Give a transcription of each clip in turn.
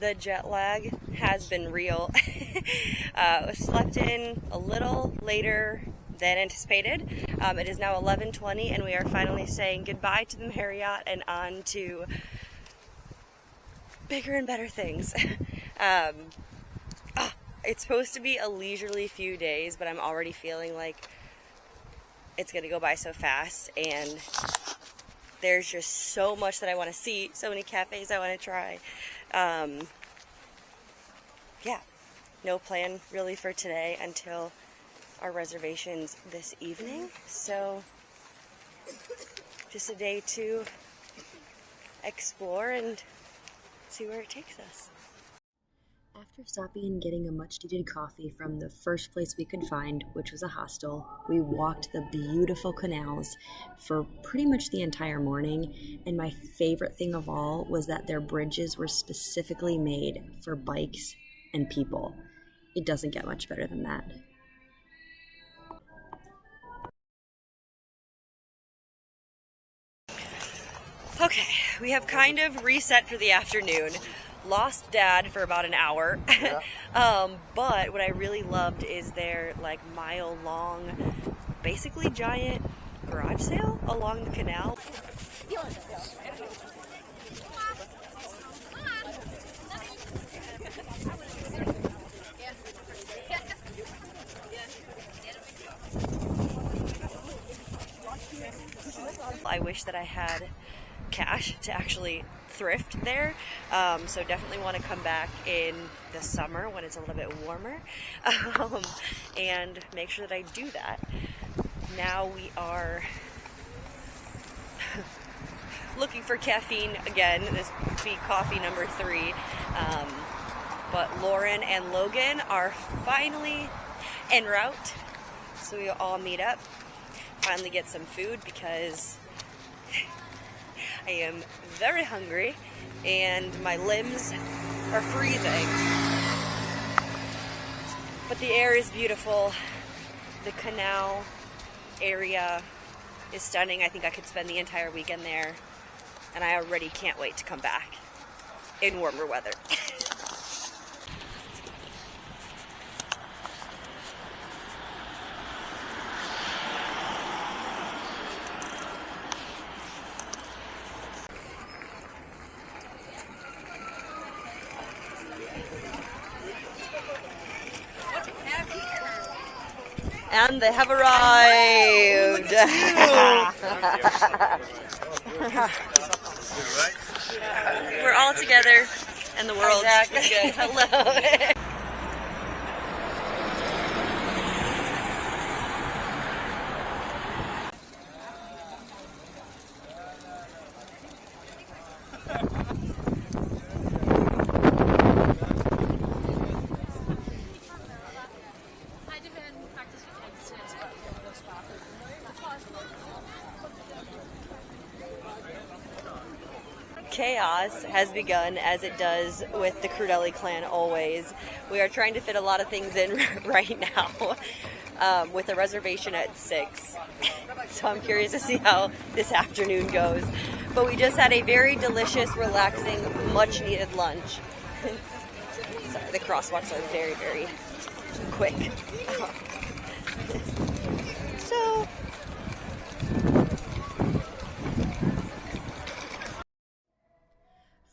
The jet lag has been real. Slept in a little later than anticipated. It is now 11:20 and we are finally saying goodbye to the Marriott and on to bigger and better things. It's supposed to be a leisurely few days, but I'm already feeling like it's gonna go by so fast, and there's just so much that I want to see, so many cafes I want to try. Yeah, no plan really for today until our reservations this evening, so just a day to explore and see where it takes us. After stopping and getting a much-needed coffee from the first place we could find, which was a hostel, we walked the beautiful canals for pretty much the entire morning, and my favorite thing of all was that their bridges were specifically made for bikes and people. It doesn't get much better than that. Okay, we have kind of reset for the afternoon. Lost Dad for about an hour. Yeah. But what I really loved is their like mile-long, basically giant garage sale along the canal. I wish that I had cash to actually thrift there, so definitely want to come back in the summer when it's a little bit warmer, and make sure that I do that. Now we are looking for caffeine again. This would be coffee number 3, but Lauren and Logan are finally en route, so we all meet up, finally get some food because I am very hungry and my limbs are freezing. But the air is beautiful. The canal area is stunning. I think I could spend the entire weekend there, and I already can't wait to come back in warmer weather. And they have arrived. We're all together, and the world is good. Hello. Chaos has begun, as it does with the Crudelli clan always. We are trying to fit a lot of things in right now, with a reservation at 6. So I'm curious to see how this afternoon goes. But we just had a very delicious, relaxing, much-needed lunch. Sorry, the crosswalks are very, very quick. So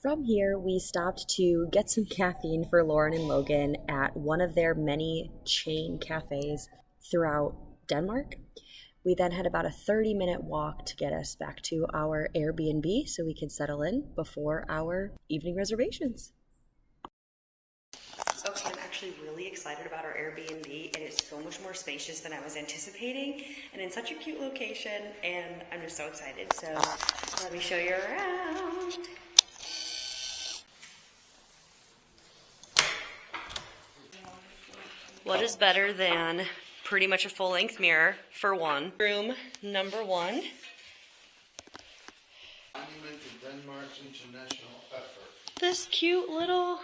from here, we stopped to get some caffeine for Lauren and Logan at one of their many chain cafes throughout Denmark. We then had about a 30-minute walk to get us back to our Airbnb so we could settle in before our evening reservations. Okay, I'm actually really excited about our Airbnb. It is so much more spacious than I was anticipating and in such a cute location, and I'm just so excited. So let me show you around. What is better than pretty much a full-length mirror, for one? Room number 1. Monument to Denmark's international effort. This cute little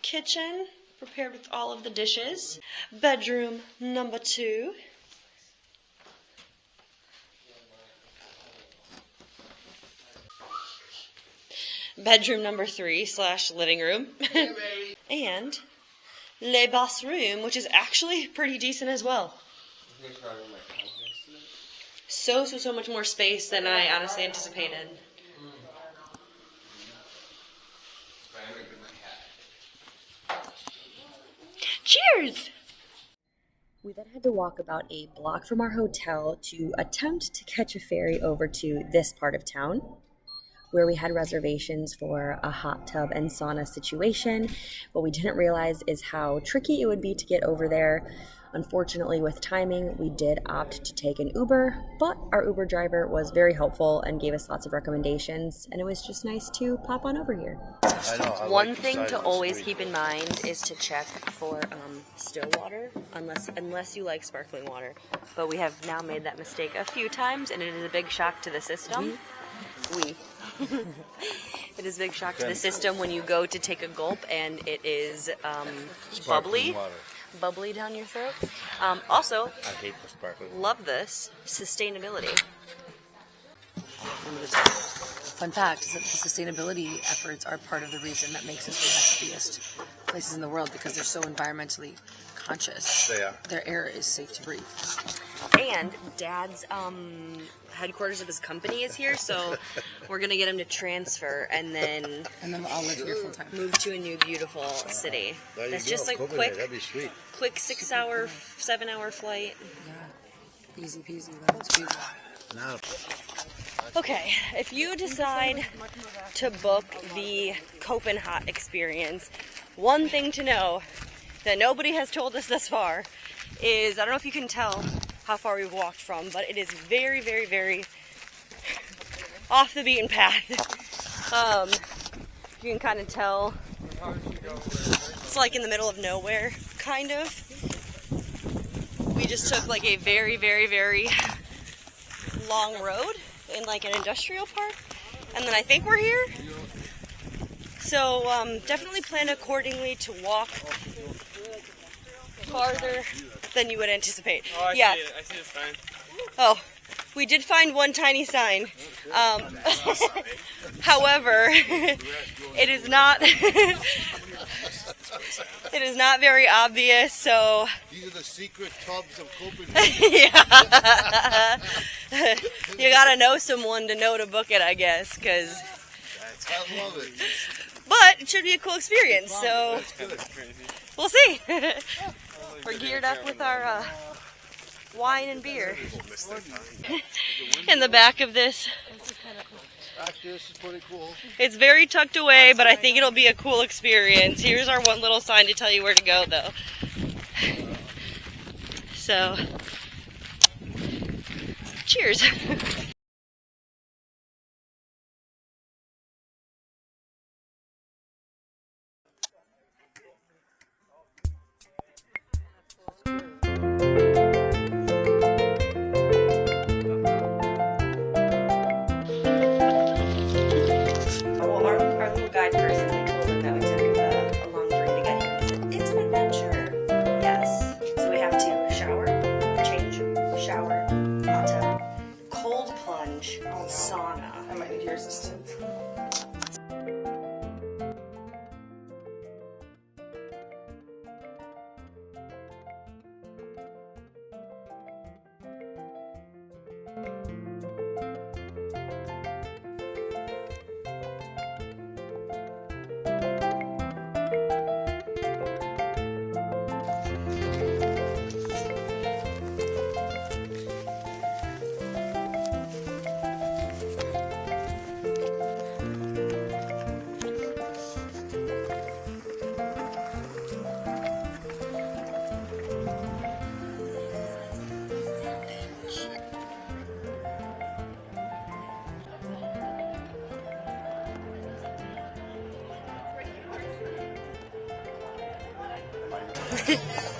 kitchen, prepared with all of the dishes. Bedroom number 2. bedroom number 3 / living room. And le bathroom, which is actually pretty decent as well. So much more space than I honestly anticipated. Cheers! We then had to walk about a block from our hotel to attempt to catch a ferry over to this part of town, where we had reservations for a hot tub and sauna situation. What we didn't realize is how tricky it would be to get over there. Unfortunately, with timing, we did opt to take an Uber, but our Uber driver was very helpful and gave us lots of recommendations, and it was just nice to pop on over here. One thing to always keep in mind is to check for still water, unless you like sparkling water. But we have now made that mistake a few times, and it is a big shock to the system. It is a big shock to the system when you go to take a gulp and it is bubbly down your throat. Also, I hate the sparkling. Love this sustainability. Fun fact is that the sustainability efforts are part of the reason that makes us one of the happiest places in the world, because they're so environmentally conscious. They are. Their air is safe to breathe. And Dad's headquarters of his company is here, so we're gonna get him to transfer and then I'll live here full time. move to a new beautiful city. There you That's go, just like Copenhot, that'd be sweet. quick 6-hour, 7-hour flight. Yeah, easy peasy, lemon squeezy. Now, Okay, if you decide to book the Copenhot experience, one thing to know that nobody has told us thus far is, I don't know if you can tell how far we've walked from, but it is very, very, very off the beaten path. You can kind of tell it's like in the middle of nowhere, kind of. We just took like a very, very, very long road in like an industrial park, and then I think we're here. So definitely plan accordingly to walk farther than you would anticipate. Oh, I see it. I see the sign. Oh, we did find one tiny sign. However, it is not it is not very obvious, so these are the secret tubs of Copenhagen. yeah. You gotta know someone to know to book it, I guess, because I love it. but it should be a cool experience, so we'll see. We're geared up with our wine and beer. In the back of this, Actually, this is pretty cool. it's very tucked away, but I think it'll be a cool experience. Here's our one little sign to tell you where to go, though. So, cheers. Our little guide person, we told him that we took a long journey to get here. He said, it's an adventure. Yes. So we have to shower, change, shower, hot tub, cold plunge, sauna. I might need your assistance.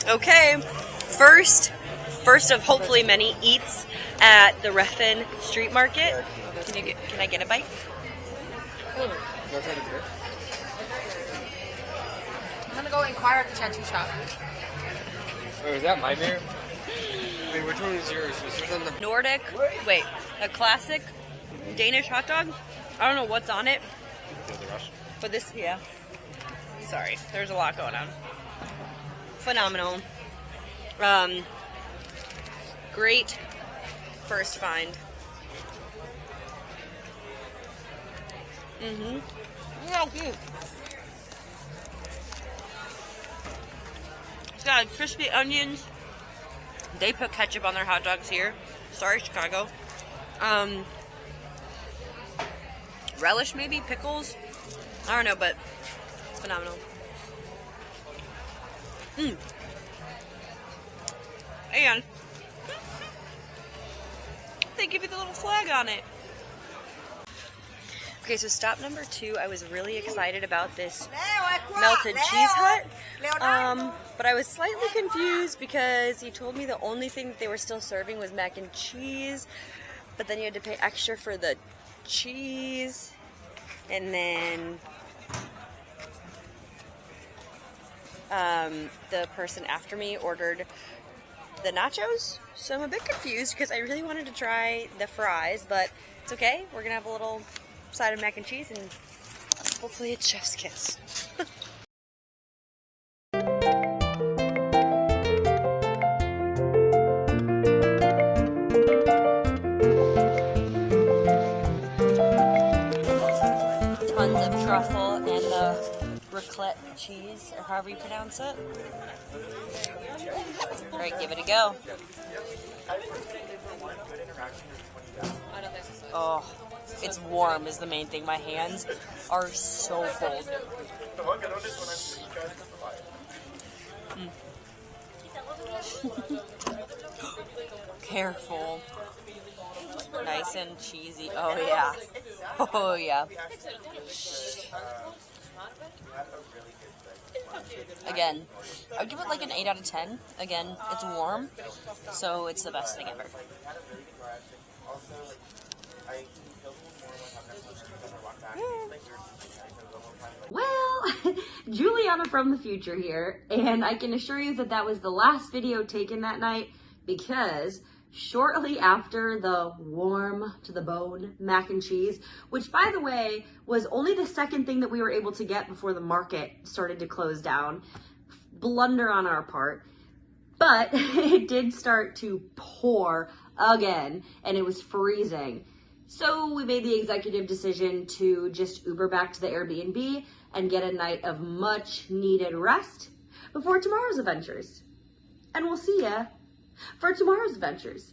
Okay, first of hopefully many eats at the Reffen Street Market. Can I get a bite? I'm gonna go inquire at the tattoo shop. Wait, was that my beer? Wait, which one is yours? Was yours on the... A classic Danish hot dog. I don't know what's on it. But this, yeah. Sorry, there's a lot going on. Phenomenal. Great first find. Yeah, cute. It's got crispy onions. They put ketchup on their hot dogs here. Sorry, Chicago. Relish, maybe? Pickles? I don't know, but it's phenomenal. And they give you the little flag on it. Okay, so stop number 2, I was really excited about this melted cheese hut, but I was slightly confused because he told me the only thing that they were still serving was mac and cheese, but then you had to pay extra for the cheese, and then the person after me ordered the nachos, so I'm a bit confused because I really wanted to try the fries, but it's okay. We're gonna have a little side of mac and cheese and hopefully it's chef's kiss. Tons of truffle and the raclette cheese, or however you pronounce it. Alright, give it a go. Oh, it's warm is the main thing. My hands are so cold. Careful. Nice and cheesy. Oh yeah. Oh yeah. Again, I would give it like an 8 out of 10. Again, it's warm, so it's the best thing ever. Well, Juliana from the future here, and I can assure you that that was the last video taken that night because shortly after the warm to the bone mac and cheese, which by the way was only the second thing that we were able to get before the market started to close down, blunder on our part, but it did start to pour again and it was freezing. So we made the executive decision to just Uber back to the Airbnb and get a night of much needed rest before tomorrow's adventures. And we'll see ya for tomorrow's adventures.